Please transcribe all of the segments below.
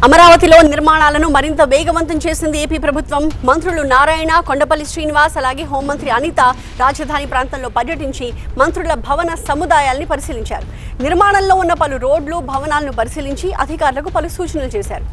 అమరావతిలో నిర్మాణాలను మరింత వేగవంతం చేసింది ఏపీ ప్రభుత్వం. మంత్రులు నారాయణ, కొండపల్లి శ్రీనివాస్, అలాగే హోంమంత్రి అనిత రాజధాని ప్రాంతంలో పర్యటించి మంత్రుల భవన సముదాయాల్ని పరిశీలించారు. నిర్మాణంలో ఉన్న పలు రోడ్లు, భవనాలను పరిశీలించి అధికారులకు పలు సూచనలు చేశారు.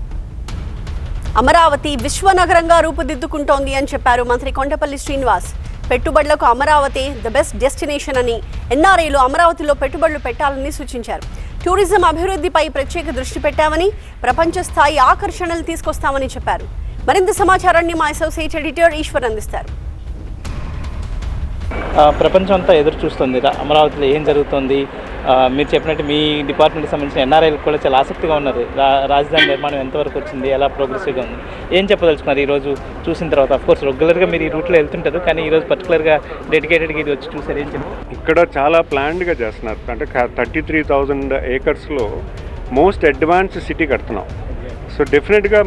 అమరావతి విశ్వనగరంగా రూపుదిద్దుకుంటోంది అని చెప్పారు మంత్రి కొండపల్లి శ్రీనివాస్. పెట్టుబడులకు అమరావతి ద బెస్ట్ డెస్టినేషన్ అని, ఎన్ఆర్ఐలు అమరావతిలో పెట్టుబడులు పెట్టాలని సూచించారు. టూరిజం అభివృద్ధిపై ప్రత్యేక దృష్టి పెట్టామని, ప్రపంచ స్థాయి ఆకర్షణలు తీసుకొస్తామని చెప్పారు. మరింత సమాచారాన్ని మా అసోసియేట్ ఎడిటర్ ఈశ్వర్ అందిస్తారు. ప్రపంచం అంతా ఎదురు చూస్తుంది అమరావతిలో ఏం జరుగుతుంది. మీరు చెప్పినట్టు మీ డిపార్ట్మెంట్కి సంబంధించిన ఎన్ఆర్ఐలు కూడా చాలా ఆసక్తిగా ఉన్నారు. రాజధాని నిర్మాణం ఎంతవరకు వచ్చింది, ఎలా ప్రోగ్రెసివ్గా ఉంది, ఏం చెప్పదలుచుకున్నారు ఈరోజు చూసిన తర్వాత? అఫ్కోర్స్ రెగ్యులర్గా మీరు ఈ రూట్లో వెళ్తుంటారు, కానీ ఈరోజు పర్టికులర్గా డెడికేటెడ్గా ఇది వచ్చి చూసారు, ఏం చెప్పారు? ఇక్కడ చాలా ప్లాన్డ్గా చేస్తున్నారు. అంటే 33,000 ఏకర్స్లో మోస్ట్ అడ్వాన్స్డ్ సిటీ కడుతున్నాం. సో డెఫినెట్గా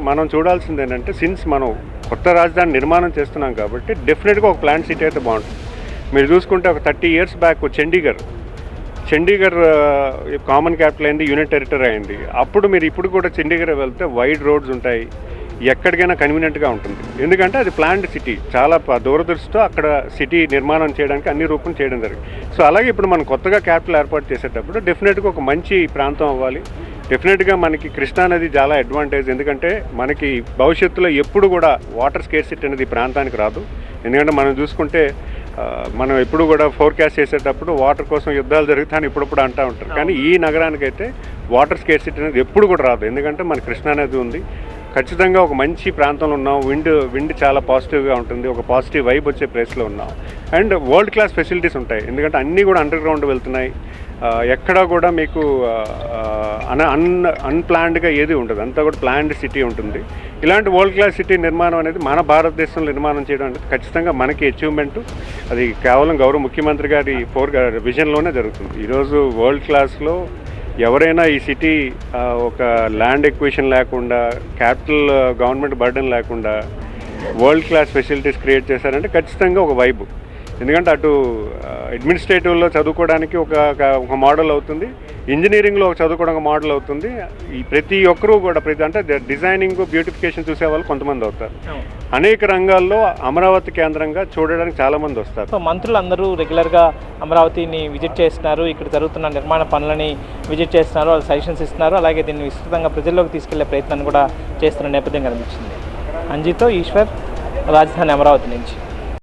మనం చూడాల్సింది ఏంటంటే, సిన్స్ మనం కొత్త రాజధాని నిర్మాణం చేస్తున్నాం కాబట్టి డెఫినెట్గా ఒక ప్లాన్ సిటీ అయితే బాగుంటుంది. మీరు చూసుకుంటే ఒక 30 years back Chandigarh common capital అయింది, యూనిట్ టెరిటరీ అయింది. అప్పుడు మీరు ఇప్పుడు కూడా చండీగఢ్ వెళ్తే వైడ్ రోడ్స్ ఉంటాయి, ఎక్కడికైనా కన్వీనియంట్గా ఉంటుంది. ఎందుకంటే అది ప్లాన్డ్ సిటీ, చాలా దూరదృష్టితో అక్కడ సిటీ నిర్మాణం చేయడానికి అన్ని రూపం చేయడం జరిగింది. సో అలాగే ఇప్పుడు మనం కొత్తగా క్యాపిటల్ ఏర్పాటు చేసేటప్పుడు డెఫినెట్గా ఒక మంచి ప్రాంతం అవ్వాలి. డెఫినెట్గా మనకి కృష్ణానది చాలా అడ్వాంటేజ్, ఎందుకంటే మనకి భవిష్యత్తులో ఎప్పుడు కూడా వాటర్ స్కేర్సిటీ అనేది ఈ ప్రాంతానికి రాదు. ఎందుకంటే మనం చూసుకుంటే మనం ఎప్పుడు కూడా ఫోర్కాస్ట్ చేసేటప్పుడు వాటర్ కోసం యుద్ధాలు జరుగుతాయని ఇప్పుడప్పుడు అంటూ ఉంటారు, కానీ ఈ నగరానికైతే వాటర్ స్కేర్సిటీ అనేది ఎప్పుడు కూడా రాదు. ఎందుకంటే మన కృష్ణానది ఉంది. ఖచ్చితంగా ఒక మంచి ప్రాంతంలో ఉన్నాం. విండ్ చాలా పాజిటివ్గా ఉంటుంది, ఒక పాజిటివ్ వైబ్ వచ్చే ప్లేస్లో ఉన్నాం. అండ్ వరల్డ్ క్లాస్ ఫెసిలిటీస్ ఉంటాయి, ఎందుకంటే అన్నీ కూడా అండర్ గ్రౌండ్ వెళ్తున్నాయి. ఎక్కడా కూడా మీకు అన్ప్లాన్డ్గా ఏది ఉండదు, అంతా కూడా ప్లాన్డ్ సిటీ ఉంటుంది. ఇలాంటి వరల్డ్ క్లాస్ సిటీ నిర్మాణం అనేది మన భారతదేశంలో నిర్మాణం చేయడం అనేది ఖచ్చితంగా మనకి అచీవ్మెంట్. అది కేవలం గౌరవ ముఖ్యమంత్రి గారి విజన్లోనే జరుగుతుంది. ఈరోజు వరల్డ్ క్లాస్లో ఎవరైనా ఈ సిటీ ఒక ల్యాండ్ ఎక్విజిషన్ లేకుండా, క్యాపిటల్ గవర్నమెంట్ బర్డెన్ లేకుండా వరల్డ్ క్లాస్ ఫెసిలిటీస్ క్రియేట్ చేశారంటే ఖచ్చితంగా ఒక వైబ్. ఎందుకంటే అటు అడ్మినిస్ట్రేటివ్లో చదువుకోవడానికి ఒక మోడల్ అవుతుంది, ఇంజనీరింగ్లో చదువుకోవడానికి మోడల్ అవుతుంది. ఈ ప్రతి ఒక్కరూ కూడా అంటే డిజైనింగ్, బ్యూటిఫికేషన్ చూసే వాళ్ళు కొంతమంది అవుతారు. అనేక రంగాల్లో అమరావతి కేంద్రంగా చూడడానికి చాలామంది వస్తారు. సో మంత్రులు అందరూ రెగ్యులర్గా అమరావతిని విజిట్ చేస్తున్నారు, ఇక్కడ జరుగుతున్న నిర్మాణ పనులని విజిట్ చేస్తున్నారు, వాళ్ళు సజెషన్స్ ఇస్తున్నారు, అలాగే దీన్ని విస్తృతంగా ప్రజల్లోకి తీసుకెళ్లే ప్రయత్నాన్ని కూడా చేస్తున్న నేపథ్యం కనిపించింది. అంజితో ఈశ్వర్, రాజధాని అమరావతి నుంచి.